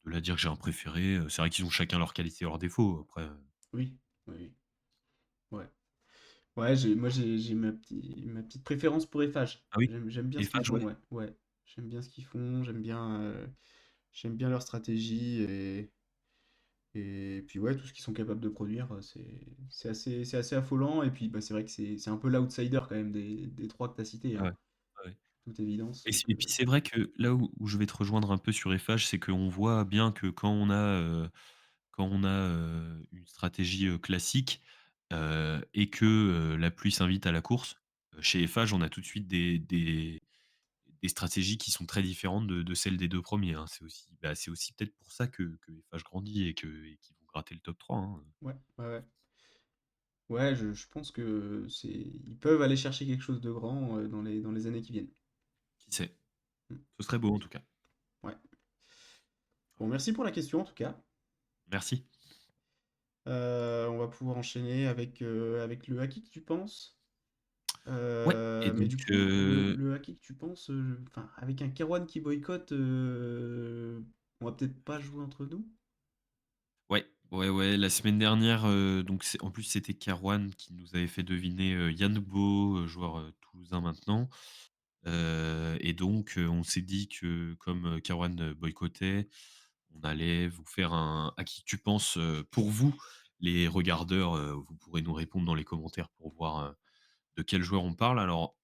De là à dire que j'ai un préféré, c'est vrai qu'ils ont chacun leurs qualités et leurs défauts. Après, Oui, oui, oui. Ouais. Ouais, j'ai ma petite préférence pour Eiffage. ah oui? J'aime bien ce qu'ils Eiffage, font, ouais. ouais. Ouais. J'aime bien ce qu'ils font, j'aime bien leur stratégie, et puis ouais, tout ce qu'ils sont capables de produire, c'est assez affolant. Et puis bah, c'est vrai que c'est un peu l'outsider quand même des trois que tu as cités, Ouais, hein, ouais. Ouais. toute évidence. Donc, Et puis c'est vrai que là où je vais te rejoindre un peu sur Eiffage, c'est qu'on voit bien que quand on a une stratégie, classique, et que, la pluie s'invite à la course, chez Eiffage, on a tout de suite des stratégies qui sont très différentes de celles des 2 premiers, hein. C'est aussi peut-être pour ça que Eiffage grandit et qu'ils vont gratter le top 3, hein. ouais, ouais, ouais. Ouais, je pense que ils peuvent aller chercher quelque chose de grand dans les années qui viennent. Qui sait? Mm. Ce serait beau en tout cas. Ouais. Bon, merci pour la question en tout cas. Merci. On va pouvoir enchaîner avec le à qui que tu penses? Ouais et Mais donc du coup, le à qui que tu penses, enfin, avec un Kerouan qui boycotte, on va peut-être pas jouer entre nous? ouais, ouais, ouais, la semaine dernière, donc c'est en plus c'était Kerawan qui nous avait fait deviner, Yann Bo, joueur, toulousain maintenant. Et donc, on s'est dit que comme, Kerawan, boycottait, on allait vous faire un «À qui tu penses?», pour vous, les regardeurs, vous pourrez nous répondre dans les commentaires pour voir, de quel joueur on parle. Alors,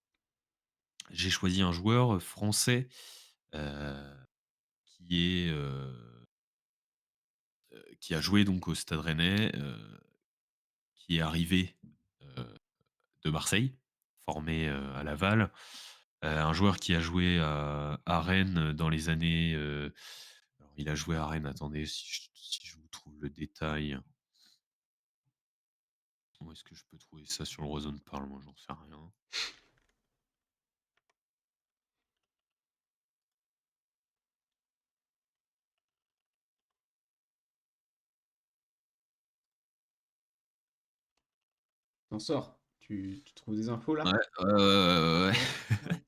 j'ai choisi un joueur, français, heu, qui est, qui a joué donc au Stade Rennais, qui est arrivé, heu, de Marseille, formé, à Laval. Un joueur qui a joué à Rennes dans les années, alors il a joué à Rennes, attendez si je vous trouve le détail. Où est-ce que je peux trouver ça sur le Warzone Parle? Moi, j'en sais rien. T'en sors. Tu trouves des infos Ouais, là? ouais. Ouais, ouais.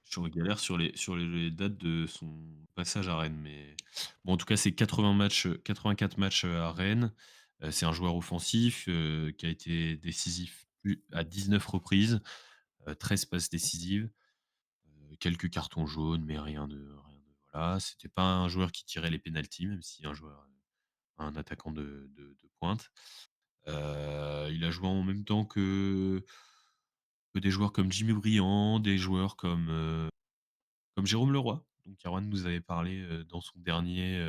Je galère sur les dates de son passage à Rennes, mais bon, en tout cas, c'est 80 matchs, 84 matchs, à Rennes. C'est un joueur offensif, qui a été décisif plus à 19 reprises, 13 passes décisives, quelques cartons jaunes, mais rien de voilà. C'était pas un joueur qui tirait les pénaltys, même si un attaquant de pointe. Il a joué en même temps que des joueurs comme Jimmy Briand, des joueurs comme Jérôme Leroy, donc Erwan nous avait parlé, dans son dernier,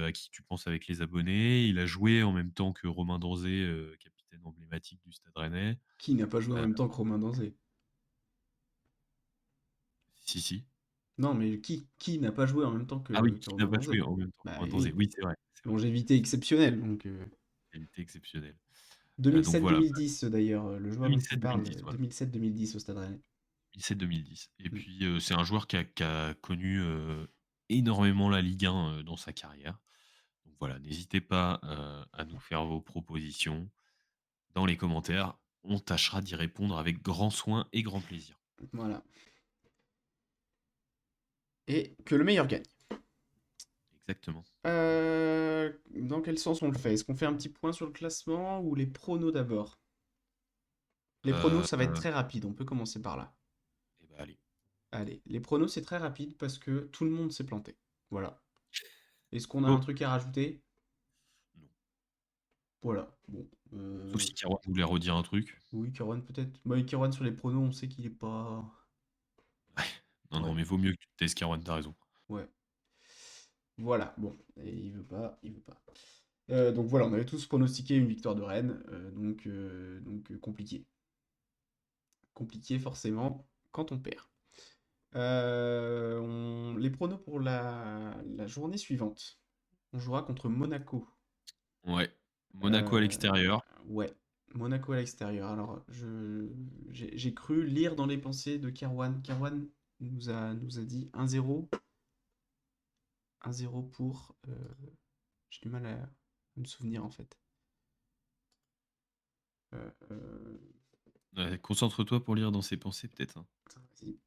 «À qui tu penses?» avec les abonnés. Il a joué en même temps que Romain Danzé, capitaine emblématique du Stade Rennais. Qui n'a pas joué en Heu, même temps que Romain Danzé? si, si. Non, mais qui n'a pas joué en même temps Ah oui, que qui n'a Romain pas joué Danzé? en même temps que Bah Romain Danzé. oui, Oui, c'est vrai, longévité exceptionnelle, donc qualité exceptionnelle. Donc voilà, 2007-2010 d'ailleurs, le joueur dont tu parles, 2007-2010, voilà. 2007-2010 au Stade Rennais. 2007-2010 et Mm. puis, c'est un joueur qui a connu, énormément la Ligue 1, dans sa carrière. Donc voilà, n'hésitez pas, à nous faire vos propositions dans les commentaires. On tâchera d'y répondre avec grand soin et grand plaisir. Voilà. Et que le meilleur gagne. Exactement. Dans quel sens on le fait? Est-ce qu'on fait un petit point sur le classement ou les pronos d'abord? Les pronos, ça va être Heu, très rapide, on peut commencer par là. et bah, allez, Allez, les pronos, c'est très rapide parce que tout le monde s'est planté. Voilà. Est-ce qu'on a un go! truc à rajouter? Non. Voilà. Bon. Sauf si Kerouan voulait redire un truc. Oui, Kerouan peut-être. Bah, Kerouan sur les pronos, on sait qu'il est pas. Ouais. Non, non, Ouais, mais vaut mieux que tu te taises, Kerouan, tu raison. ouais. Voilà. Bon. Et il veut pas, il veut pas. Donc voilà, on avait tous pronostiqué une victoire de Rennes, donc compliqué. Compliqué forcément quand on perd. Les pronos pour la journée suivante. On jouera contre Monaco. Ouais. Monaco à Euh, l'extérieur. ouais, Monaco à l'extérieur. Alors, j'ai cru lire dans les pensées de Kerwan. Kerwan nous a dit 1-0. 1-0 pour. J'ai du mal à me souvenir en fait. Euh, Concentre-toi pour lire dans ses pensées, peut-être, hein. attends, vas-y.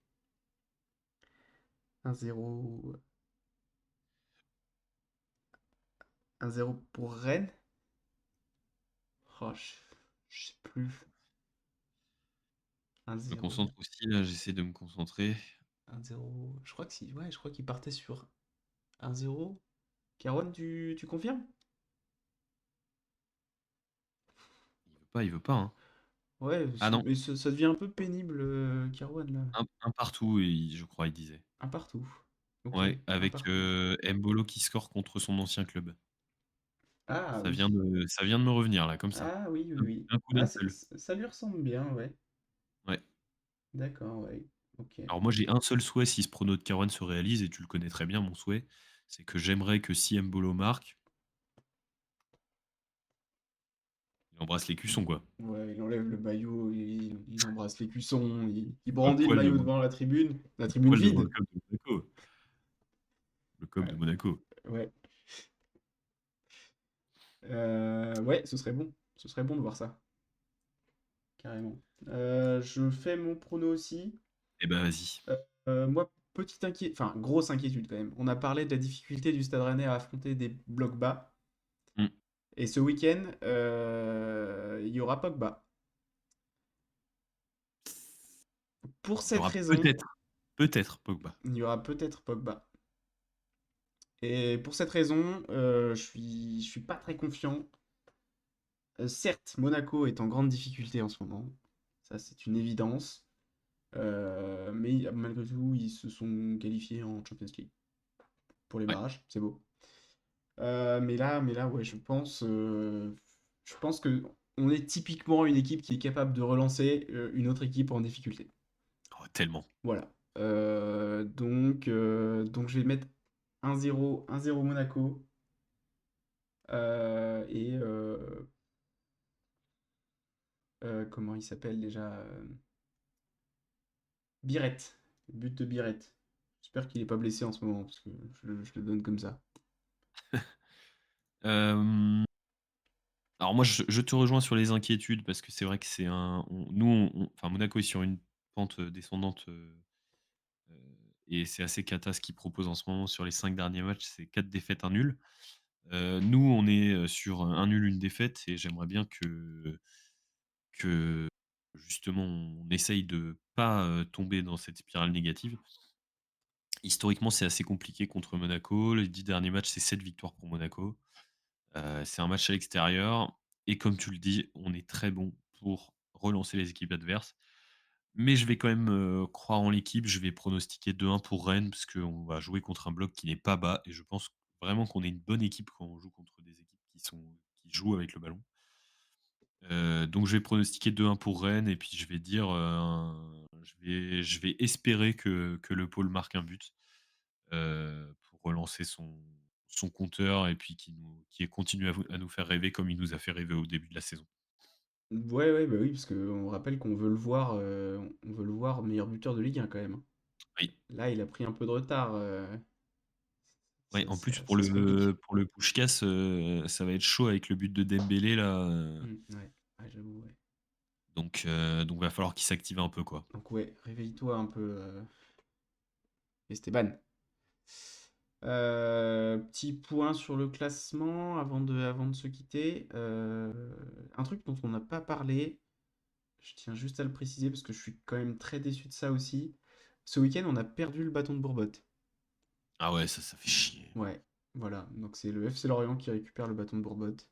1-0. 1-0 pour Rennes. Oh, je sais plus. Je me 1-0. concentre aussi, là, j'essaie de me concentrer. 1-0. Je crois que si. Ouais, je crois qu'il partait sur 1-0. Kerwan, tu confirmes? Il veut pas, hein. Ouais, Ah non, mais ça devient un peu pénible, Kerwan, là. un partout, je crois, il disait. Un partout. Ok, Ouais, un avec, partout. Embolo qui score contre son ancien club. Ah Ça vient oui. de ça vient de me revenir là, comme ça. Ah oui, oui, Un oui. un coup Ah, d'un seul. ça lui ressemble bien, ouais. Ouais. D'accord, ouais. Ok. Alors moi, j'ai un seul souhait si ce prono de Carouane se réalise et tu le connais très bien mon souhait, c'est que j'aimerais que si Embolo marque, il embrasse les cuissons, quoi. Ouais, il enlève le maillot, il embrasse les cuissons, il À brandit le poil maillot devant devant la à tribune poil devant le vide. COP de Monaco. Le COP de Ouais, Monaco. ouais. Ouais, ce serait bon. Ce serait bon de voir ça. carrément. Je fais mon prono aussi. Eh ben, vas-y. Moi, enfin, grosse inquiétude quand même. On a parlé de la difficulté du Stade Rennais à affronter des blocs bas. Mmh. Et ce week-end, il y aura Pogba. Pour Il y cette aura raison, peut-être Pogba. il y aura peut-être Pogba. Et pour cette raison, je suis pas très confiant. Certes, Monaco est en grande difficulté en ce moment. Ça, c'est une évidence. Mais malgré tout, ils se sont qualifiés en Champions League pour les Ouais. barrages. C'est beau. Mais là, ouais, je pense que on est typiquement une équipe qui est capable de relancer une autre équipe en difficulté. Oh, tellement. Voilà. Donc je vais mettre 1-0 Monaco. Et comment il s'appelle déjà? Biret. But de Biret. J'espère qu'il est pas blessé en ce moment, parce que je le donne comme ça. Hem, alors moi, je te rejoins sur les inquiétudes parce que c'est vrai que c'est un on nous, enfin, Monaco est sur une pente, descendante, et c'est assez cata ce qu'ils proposent en ce moment sur les 5 derniers matchs, c'est 4 défaites, un nul. Nous, on est, sur un nul, une défaite et j'aimerais bien que justement on essaye de pas, tomber dans cette spirale négative. Historiquement, c'est assez compliqué contre Monaco. Les 10 derniers matchs, c'est 7 victoires pour Monaco. C'est un match à l'extérieur et comme tu le dis, on est très bon pour relancer les équipes adverses. Mais je vais quand même, croire en l'équipe. Je vais pronostiquer 2-1 pour Rennes parce qu'on va jouer contre un bloc qui n'est pas bas et je pense vraiment qu'on est une bonne équipe quand on joue contre des équipes qui jouent avec le ballon. Donc je vais pronostiquer 2-1 pour Rennes et puis je vais dire, je vais espérer que le pôle marque un but, pour relancer son compteur et puis qui continue à nous faire rêver comme il nous a fait rêver au début de la saison. Ouais, ouais, bah oui, parce qu'on rappelle qu'on veut le voir, on veut le voir meilleur buteur de Ligue 1 quand même, hein. Oui, Là, il a pris un peu de retard. ouais, Ça, en plus ça- ça se complique. pour le Puskás, ça va être chaud avec le but de Dembélé là, Ouais, ouais, j'avoue, ouais. donc va falloir qu'il s'active un peu, quoi. Donc ouais, réveille-toi un peu, Esteban. Petit point sur le classement avant de se quitter. Un truc dont on n'a pas parlé, je tiens juste à le préciser parce que je suis quand même très déçu de ça aussi. Ce week-end, on a perdu le bâton de Bourbotte. Ah ouais, ça fait chier. Ouais, voilà. Donc c'est le FC Lorient qui récupère le bâton de Bourbotte.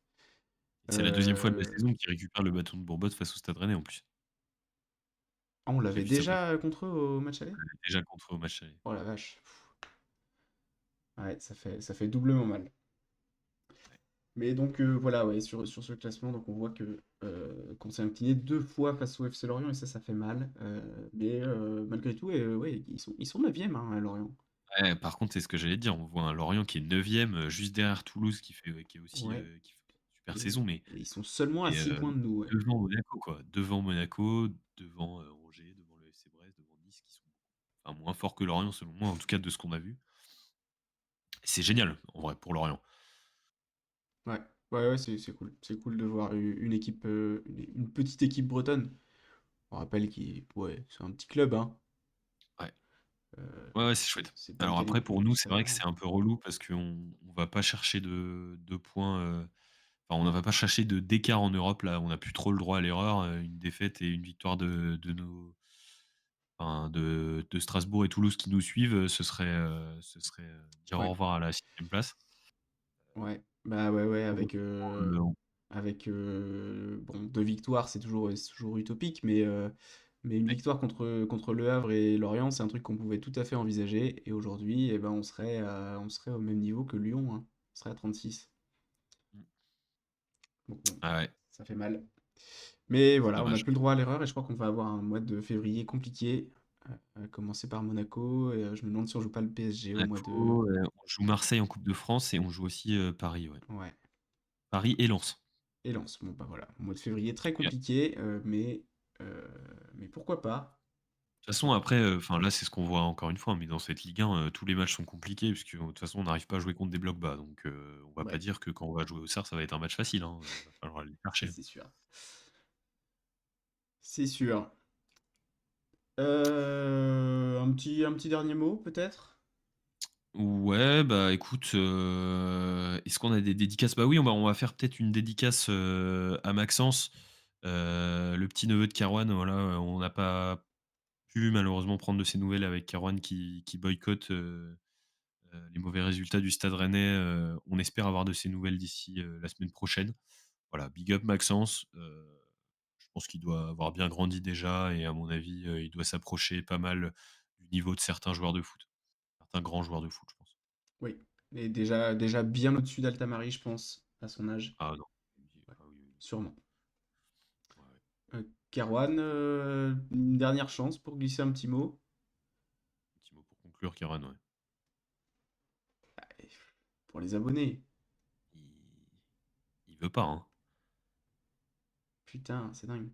Et c'est la deuxième fois de la Euh, saison qu'il récupère le bâton de Bourbotte face au Stade Rennais en plus. Ah, on J'ai l'avait vu ça passer déjà contre eux au match aller? déjà contre eux au match aller. Oh la vache. Ouais, ça fait doublement mal. Mais donc voilà, ouais, sur ce classement, donc on voit que qu'on s'est incliné deux fois face au FC Lorient et ça fait mal. Mais malgré tout, ouais, ils sont 9e hein, à Lorient. Ouais, par contre, c'est ce que j'allais dire, on voit un Lorient qui est 9e, juste derrière Toulouse qui est aussi, Ouais. qui fait une super Et, saison, mais et ils sont seulement à mais 6 points de nous, ouais. devant Monaco, quoi. Devant Monaco, devant, Angers, devant le FC Brest, devant Nice qui sont, enfin, moins forts que Lorient selon moi, en tout cas de ce qu'on a vu. C'est génial, en vrai, pour Lorient. Ouais, ouais, ouais, c'est cool. C'est cool de voir une équipe, une petite équipe bretonne. On rappelle ouais, c'est un petit club, hein. Ouais. Euh, Ouais, ouais, c'est chouette. c'est pas le Alors après, calibre pour du nous, c'est Stade vrai que Rennais. c'est un peu relou parce qu'on va pas chercher de points, enfin, on ne va pas chercher d'écart en Europe, là. On n'a plus trop le droit à l'erreur, une défaite et une victoire de nos enfin, de Strasbourg et Toulouse qui nous suivent, ce serait dire au Ouais, revoir à la 6e place. ouais. Bah ouais, ouais, avec, Heureusement, on bon, deux victoires, c'est toujours utopique, mais une ouais, victoire contre Le Havre et Lorient, c'est un truc qu'on pouvait tout à fait envisager. Et aujourd'hui, eh ben, on serait au même niveau que Lyon, hein. On serait à 36. mmh, Donc bon, ah ouais, ça fait mal. Mais c'est voilà, on n'a dommage. plus le droit à l'erreur et je crois qu'on va avoir un mois de février compliqué. À commencer par Monaco. Et je me demande si on joue pas le PSG au mois de. Monaco, on joue Marseille en coupe de France et on joue aussi, Paris, ouais. Ouais. Paris et Lens. Et Lens. Bon, bah voilà. Mois de février très OK. compliqué, mais pourquoi pas? De toute façon, après, enfin, là, c'est ce qu'on voit encore une fois, mais dans cette Ligue 1, tous les matchs sont compliqués puisque, de toute façon, on n'arrive pas à jouer contre des blocs bas, donc on va pas Ouais, dire que quand on va jouer au Auxerre, ça va être un match facile, hein, va falloir aller le ça chercher. c'est sûr. c'est sûr. Un petit dernier mot, peut-être? Ouais, bah, écoute, est-ce qu'on a des dédicaces? Bah, oui, on va faire peut-être une dédicace, à Maxence, le petit-neveu de Kerwan, voilà, on n'a pas pu malheureusement prendre de ses nouvelles avec Kerwan qui boycotte, les mauvais résultats du Stade Rennais, on espère avoir de ses nouvelles d'ici, la semaine prochaine. Voilà, big up Maxence, je pense qu'il doit avoir bien grandi déjà et à mon avis, il doit s'approcher pas mal du niveau de certains joueurs de foot, certains grands joueurs de foot, je pense. Oui. Et déjà bien au-dessus d'Altamari, je pense, à son âge. Ah non, Ouais, ah oui, oui, oui. sûrement. Ouais, ouais. Kerwan, une dernière chance pour glisser un petit mot. Un petit mot pour conclure, Kiran, ouais. Et pour les abonnés. Il il veut pas, hein. Putain, c'est dingue.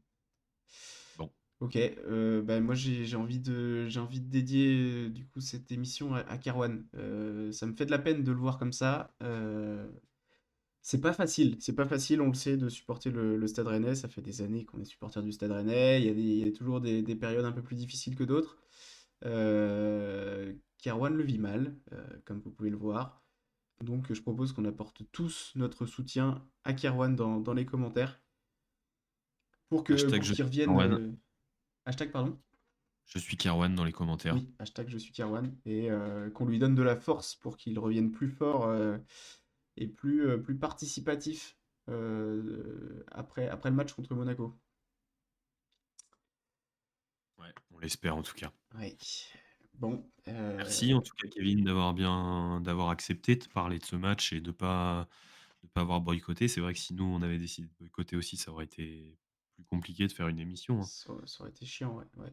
Bon, Ok, bah moi j'ai envie de dédier du coup cette émission à Kerwan. Ça me fait de la peine de le voir comme ça. C'est pas facile, on le sait, de supporter le Stade Rennais. Ça fait des années qu'on est supporter du Stade Rennais. Il y a toujours des périodes un peu plus difficiles que d'autres. Kerwan le vit mal, comme vous pouvez le voir. Donc je propose qu'on apporte tous notre soutien à Kerwan dans les commentaires hashtag pour je qu'il suis revienne. Kerwan. Hashtag, pardon? Je suis Kerwan dans les commentaires. Oui, hashtag je suis Kerwan. Et qu'on lui donne de la force pour qu'il revienne plus fort et plus participatif après le match contre Monaco. Ouais, on l'espère en tout cas. Oui. Bon, Merci en tout cas Kevin d'avoir accepté de parler de ce match et de pas avoir boycotté. C'est vrai que si nous on avait décidé de boycotter aussi, ça aurait été plus compliqué de faire une émission, hein. ça aurait été chiant, ouais, ouais.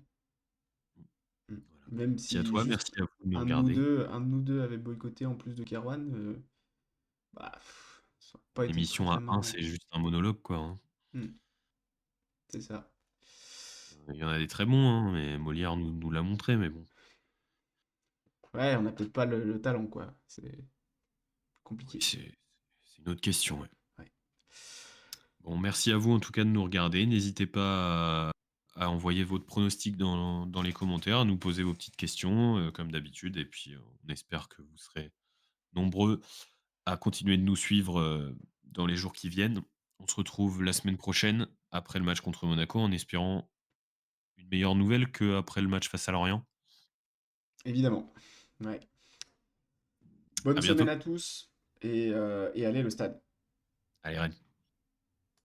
Mmh. Mm. Voilà, bah, Même merci à si toi, merci juste à vous de nous regarder. un de nous deux avait boycotté en plus de Kerwan, bah, ça aurait pas été très L'émission très à un, marrant. c'est juste un monologue quoi, hein. Mm, c'est ça. Il y en a des très bons, hein, mais Molière nous l'a montré, mais bon. Ouais, on n'a peut-être pas le talent, quoi. C'est Oui, compliqué. c'est une autre question, ouais. Ouais. Bon, merci à vous en tout cas de nous regarder. N'hésitez pas à envoyer votre pronostic dans les commentaires, à nous poser vos petites questions, comme d'habitude. Et puis, on espère que vous serez nombreux à continuer de nous suivre dans les jours qui viennent. On se retrouve la semaine prochaine après le match contre Monaco en espérant une meilleure nouvelle qu'après le match face à Lorient. Évidemment. Ouais. Bonne À semaine bientôt. à tous et allez le stade. Allez, Rennes.